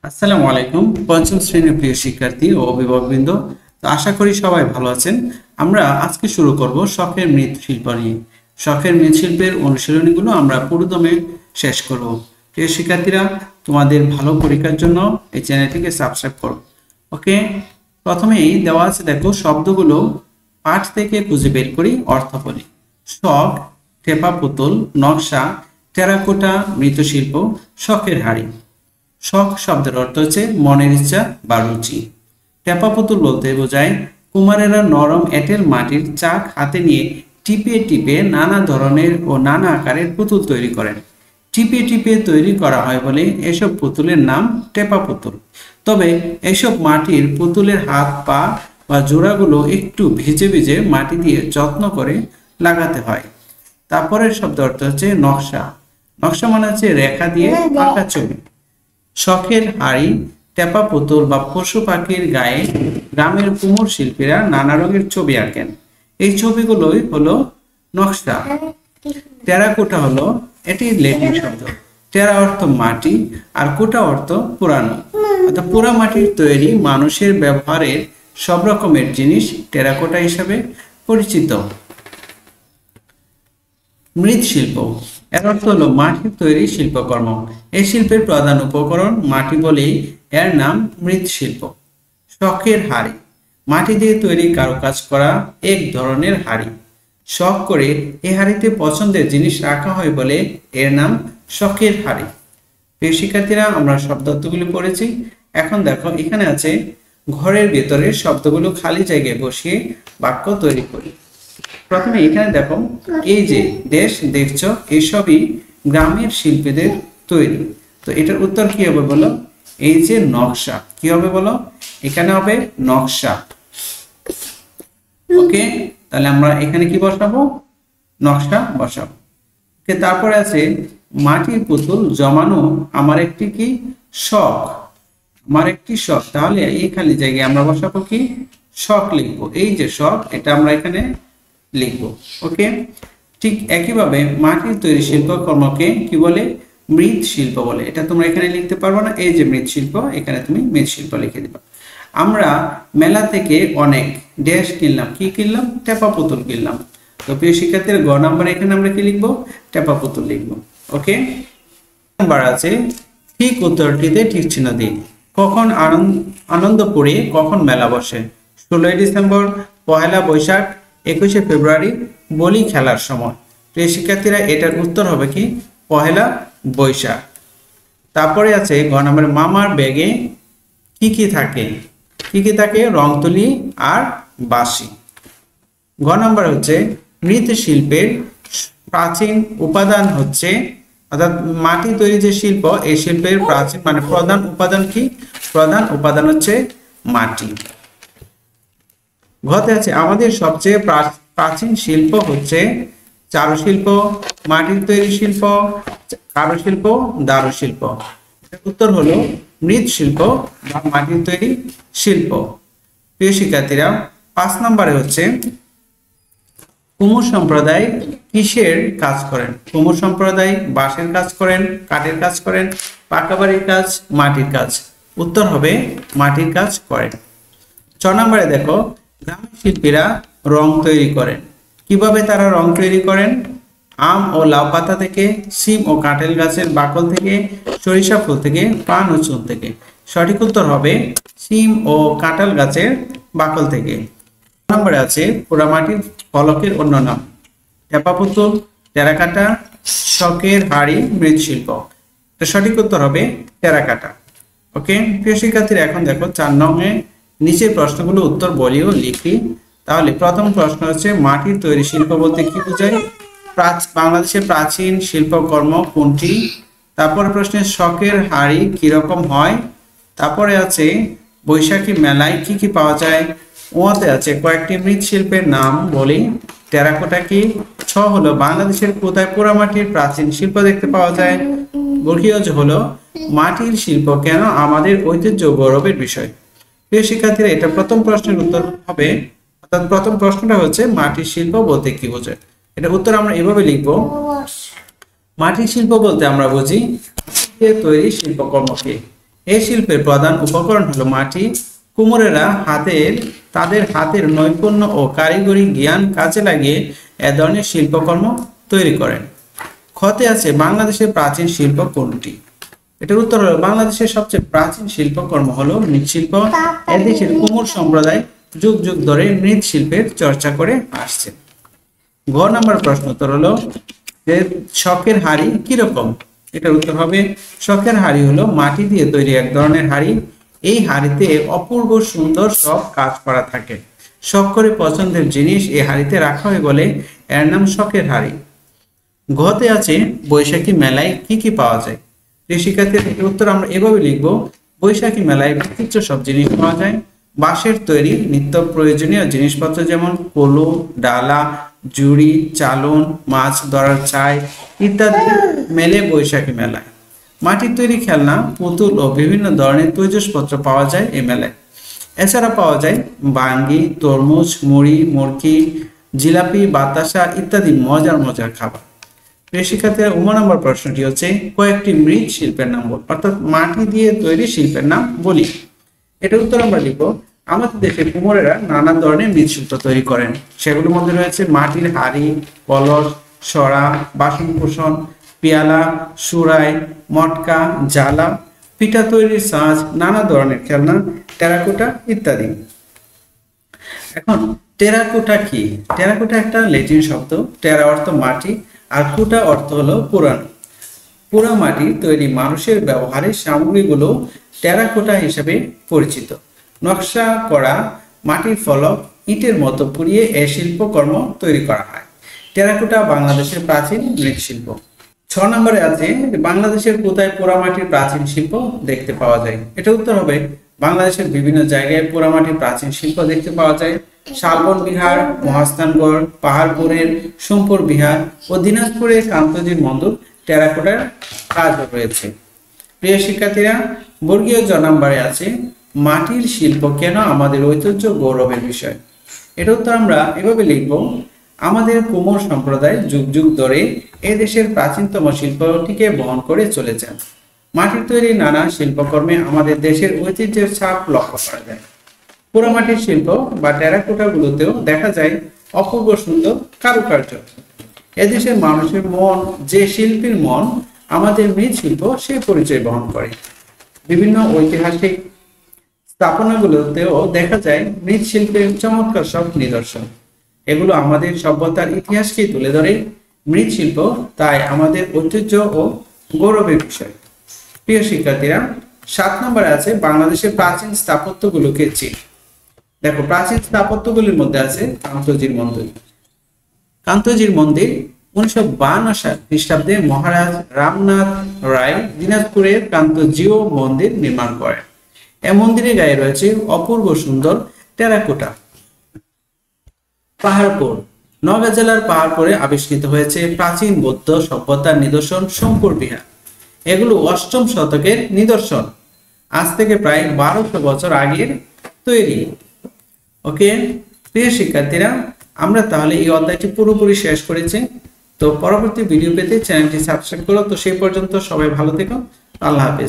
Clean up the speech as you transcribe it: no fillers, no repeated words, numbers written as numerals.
আসসালামু আলাইকুম পঞ্চম শ্রেণীর প্রিয় শিক্ষার্থী ও অভিভাবকবৃন্দ। তো আশা করি সবাই ভালো আছেন। আমরা আজকে শুরু করব শখের মৃৎশিল্প নিয়ে। শখের মৃৎশিল্পের অনুশীলনীগুলো আমরা পুরোদমে শেষ করব। প্রিয় শিক্ষার্থীরা, তোমাদের ভালো পরীক্ষার জন্য এই চ্যানেলটিকে সাবস্ক্রাইব করো। ওকে, প্রথমেই দেওয়া আছে, দেখো শব্দগুলো পাঠ থেকে খুঁজে বের করি, অর্থ বলি। শখ, টেপা পুতুল, নকশা, টেরাকোটা, মৃৎশিল্প, শখের হাড়ি। শখ শব্দের অর্থ হচ্ছে মনের ইচ্ছা বা রুচি। টেপা পুতুল বলতে বোঝায় কুমারেরা নরম এঁটেল মাটির চাক হাতে নিয়ে টিপে টিপে নানা ধরনের ও নানা আকারের পুতুল তৈরি করেন। টিপে টিপে তৈরি করা হয় বলে এসব পুতুলের নাম টেপা পুতুল। তবে এসব মাটির পুতুলের হাত পা বা জোড়াগুলো একটু ভিজে ভিজে মাটি দিয়ে যত্ন করে লাগাতে হয়। তারপরের শব্দ অর্থ হচ্ছে নকশা। নকশা মানে হচ্ছে রেখা দিয়ে আঁকা ছবি। শখের হাড়ি, টেপা পুতুল বা পশু পাখির গায়ে গ্রামের কুমোর শিল্পীরা নানা রঙের ছবি আঁকেন। এই ছবিগুলোই হলো নকশা। টেরাকোটা হলো, এটি ল্যাটিন শব্দ। টেরা অর্থ মাটি আর কোটা অর্থ পুরানো, অর্থাৎ পোড়া মাটির তৈরি মানুষের ব্যবহারের সব রকমের জিনিস টেরাকোটা হিসাবে পরিচিত। মৃৎশিল্প এর অর্থ হলো মাটির তৈরি শিল্পকর্ম। এই শিল্পের প্রধান উপকরণ মাটি বলেই এর নাম মৃৎশিল্প। শখের হাড়ি, মাটি দিয়ে তৈরি কারুকাজ করা এক ধরনের হাড়ি। শখ করে এই হাড়িতে পছন্দের জিনিস রাখা হয় বলে এর নাম শখের হাড়ি। প্রিয় শিক্ষার্থীরা, আমরা শব্দার্থগুলো পড়েছি। এখন দেখো, এখানে আছে ঘরের ভেতরে শব্দগুলো খালি জায়গায় বসিয়ে বাক্য তৈরি করি। প্রথমে এখানে দেখো, এই যে দেশ দেখছো, এসবই গ্রামের শিল্পীদের তৈরি। তো এটার উত্তর কি হবে বলো? এই যে নকশা, কি হবে বলো? এখানে হবে নকশা। ওকে, তাহলে আমরা এখানে কি বসাবো? নকশা বসাবো। ওকে, তারপরে আছে মাটির পুতুল জমানো আমার একটি কি শখ। আমার একটি শখ, তাহলে এই খালি জায়গায় আমরা বসাবো কি? শখ লিখবো। এই যে শখ, এটা আমরা এখানে লিখবো। ওকে, ঠিক একইভাবে মাটির তৈরি শিল্পকর্মকে কি বলে? মৃৎশিল্প বলে। এটা তোমরা এখানে লিখতে পারবো না। এই যে মৃৎশিল্প, এখানে তুমি মৃৎশিল্প লিখে দিবা। আমরা মেলা থেকে অনেক ড্যাশ কিনলাম। কি কিনলাম? টেপা পুতুল কিনলাম। তো প্রিয় শিক্ষার্থীর গ নাম্বার, এখানে আমরা কি লিখবো? টেপা পুতুল লিখবো। ওকে, নাম্বার আছে ঠিক উত্তরটিতে ঠিক চিহ্ন দিই। কখন আনন্দপুরে কখন মেলা বসে? 16ই ডিসেম্বর, পহেলা বৈশাখ, 21শে ফেব্রুয়ারি, বলি খেলার সময়। প্রিয় শিক্ষার্থীরা, এটার উত্তর হবে কি? পহেলা বৈশাখ। তারপরে আছে ঘ নম্বর, মামার ব্যাগে কি কি থাকে? কি কি থাকে? রং তুলি আর বাঁশি। ঘ নম্বর হচ্ছে মৃৎশিল্পের প্রাচীন উপাদান হচ্ছে, অর্থাৎ মাটি তৈরি যে শিল্প, এই শিল্পের প্রাচীন মানে প্রধান উপাদান কি? প্রধান উপাদান হচ্ছে মাটি। ঘতে আছে আমাদের সবচেয়ে প্রাচীন শিল্প হচ্ছে চারুশিল্প, মাটির তৈরি শিল্প, কারুশিল্প, দারুশিল্প। উত্তর হলো মৃৎশিল্প বা মাটির তৈরি শিল্প। প্রিয় শিক্ষার্থীরা, 5 নম্বরে হচ্ছে কুমোর সম্প্রদায় কিসের কাজ করেন? কুমোর সম্প্রদায় বাঁশের কাজ করেন, কাঠের কাজ করেন, পাকা বাড়ির কাজ, মাটির কাজ। উত্তর হবে মাটির কাজ করেন। 6 নম্বরে দেখো, গ্রামের শিল্পীরা রং তৈরি করেন। কিভাবে তারা রং তৈরি করেন? আম ও লাউ পাতা থেকে, সিম ও কাঁঠাল গাছের বাকল থেকে, সরিষা ফুল থেকে, পান ও চুন থেকে। সঠিক উত্তর হবে সিম ও কাঁঠাল গাছের বাকল থেকে। নম্বরে আছে পোড়ামাটির ফলকের অন্য নাম। টেপা পুতুল, টেরাকাটা, শখের হাড়ি, মৃৎশিল্প। সঠিক উত্তর হবে টেরাকাটা। ওকে, প্রিয় শিক্ষার্থীরা, এখন দেখো 4 নংয়ে নিচের প্রশ্নগুলো উত্তর বলিও লিখি। তাহলে প্রথম প্রশ্ন হচ্ছে মাটির তৈরি শিল্প বলতে কি বোঝায়? বাংলাদেশের প্রাচীন শিল্পকর্ম কোনটি? তারপরে প্রশ্নে শখের হাড়ি কিরকম হয়? তারপরে আছে বৈশাখী মেলায় কি কি পাওয়া যায়? ওতে আছে কয়েকটি মৃৎশিল্পের নাম বলি। টেরাকোটা কি? 6 হলো বাংলাদেশের কোথায় পোড়ামাটির প্রাচীন শিল্প দেখতে পাওয়া যায়? বর্গীয় হলো মাটির শিল্প কেন আমাদের ঐতিহ্য গৌরবের বিষয়। প্রিয় শিক্ষার্থীরা, এটা প্রথম প্রশ্নের উত্তর হবে, অর্থাৎ প্রথম প্রশ্নটা হচ্ছে মাটির শিল্প বলতে কি বোঝায়। এটা উত্তর আমরা এভাবে লিখবো, মাটির শিল্প বলতে আমরা বুঝি তৈরি শিল্পকর্মকে। এই শিল্পের প্রধান উপকরণ হলো মাটি। কুমোরেরা তাদের হাতের নৈপুণ্য ও কারিগরি জ্ঞান কাজে লাগিয়ে এ ধরনের শিল্পকর্ম তৈরি করেন। খতে আছে বাংলাদেশের প্রাচীন শিল্প কোনটি? এটার উত্তর হলো বাংলাদেশের সবচেয়ে প্রাচীন শিল্পকর্ম হলো মৃৎশিল্প। এদেশের কুমোর সম্প্রদায় যুগ যুগ ধরে মৃৎশিল্পের চর্চা করে আসছে। ঘ নম্বর প্রশ্ন উত্তর হলো যে শখের হাড়ি কিরকম? এটার উত্তর হবে শখের হাড়ি হলো মাটি দিয়ে তৈরি এক ধরনের হাড়ি। এই হাড়িতে অপূর্ব সুন্দর সব কাজ করা থাকে। শখ করে পছন্দের জিনিস এই হাড়িতে রাখা হয় বলে এর নাম শখের হাড়ি। ঘতে আছে বৈশাখী মেলায় কি কি পাওয়া যায়? শিক্ষার্থীদের উত্তর আমরা এভাবে লিখবো, বৈশাখী মেলায় বিচিত্র সব জিনিস পাওয়া যায়। বাঁশের তৈরি নিত্য প্রয়োজনীয় জিনিসপত্র যেমন কলু, ডালা, জুড়ি, চালন, মাছ ধরার ছাই ইত্যাদি মেলে বৈশাখী মেলায়। মাটির তৈরি খেলনা, পুতুল ও বিভিন্ন ধরনের তৈজসপত্র পাওয়া যায় এই মেলায়। এছাড়া পাওয়া যায় বাঙ্গি, তরমুজ, মুড়ি, মুরকি, জিলাপি, বাতাসা ইত্যাদি মজার মজার খাবার। প্রিয় শিক্ষার্থীরা, 9 নম্বর প্রশ্নটি হচ্ছে কয়েকটি মৃৎ শিল্পের নাম বল, অর্থাৎ মাটি দিয়ে তৈরি শিল্পের নাম বলি। এটার উত্তর আমরা লিখব, আমাদের দেশে কুমোরেরা নানা ধরনের মৃৎশিল্প তৈরি করেন। সেগুলোর মধ্যে রয়েছে মাটির হাড়ি, কলস, সরা, বাসনকোসন, পেয়ালা, সুরাই, মটকা, জালা, পিঠা তৈরির সাজ, নানা ধরনের খেলনা, টেরাকোটা ইত্যাদি। এখন টেরাকোটা কি? টেরাকোটা একটা ল্যাটিন শব্দ। টেরা অর্থ মাটি আর কোটা অর্থ হলো পুরানো। পোড়া মাটির তৈরি মানুষের ব্যবহারের সামগ্রীগুলো টেরাকোটা হিসেবে পরিচিত। নকশা করা মাটির ফলক, ইটের মতো পুড়িয়ে এই শিল্পকর্ম তৈরি করা হয়। টেরাকোটা বাংলাদেশের প্রাচীন মৃৎশিল্প। 6 নম্বরে আছে বাংলাদেশের কোথায় পোড়ামাটির প্রাচীন শিল্প দেখতে পাওয়া যায়? এটা উত্তর হবে বাংলাদেশের বিভিন্ন জায়গায় পোড়ামাটির প্রাচীন শিল্প দেখতে পাওয়া যায়। শালবন বিহার, মহাস্থানগড়, পাহাড়পুরের সোমপুর বিহার ও দিনাজপুরের কান্তজির মন্দির টেরাকোটার কাজ রয়েছে। প্রিয় শিক্ষার্থীরা, বর্গীয় জ নম্বরে আছে মাটির শিল্প কেন আমাদের ঐতিহ্য গৌরবের বিষয়? এটা উত্তর আমরা এভাবে লিখব, আমাদের কুমোর সম্প্রদায় যুগ যুগ ধরে এ দেশের প্রাচীনতম শিল্পটিকে বহন করে চলেছেন। মাটির তৈরি নানা শিল্পকর্মে আমাদের দেশের ঐতিহ্যের ছাপ লক্ষ্য করা যায়। পোড়ামাটির শিল্প বা টেরাকোটা গুলোতেও দেখা যায় অপূর্ব সুন্দর কারুকার্য। এদেশের মানুষের মন, যে শিল্পীর মন আমাদের মৃৎশিল্প সে পরিচয় বহন করে। বিভিন্ন ঐতিহাসিক স্থাপনাগুলোতেও দেখা যায় মৃৎশিল্পের চমৎকার সব নিদর্শন। এগুলো আমাদের সভ্যতার ইতিহাসকে তুলে ধরে। মৃৎশিল্প তাই আমাদের ঐতিহ্য ও গৌরবের বিষয়। প্রিয় শিক্ষার্থীরা, 7 নম্বরে আছে বাংলাদেশের প্রাচীন স্থাপত্যগুলোকে চিন। দেখো, প্রাচীন স্থাপত্যগুলির মধ্যে আছে কান্তজির মন্দির। কান্তজির মন্দির 1952 খ্রিস্টাব্দে মহারাজ রামনাথ রায় দিনাজপুরের কান্তজিও মন্দির নির্মাণ করেন। এই মন্দিরের গায়ে রয়েছে অপূর্ব সুন্দর টেরাকোটা। পাহাড়পুর, নওগাঁ জেলার পাহাড়পুরে আবিষ্কৃত হয়েছে প্রাচীন বৌদ্ধ সভ্যতার নিদর্শন সোমপুর বিহার। এগুলো 8ম শতকের নিদর্শন, আজ থেকে প্রায় 1200 বছর আগের তৈরি। ওকে প্রিয় শিক্ষার্থীরা, আমরা তাহলে এই অধ্যায়টি পুরোপুরি শেষ করেছি। তো পরবর্তী ভিডিও পেতে চ্যানেলটি সাবস্ক্রাইব করো। তো সেই পর্যন্ত সবাই ভালো থেকো। আল্লাহ হাফেজ।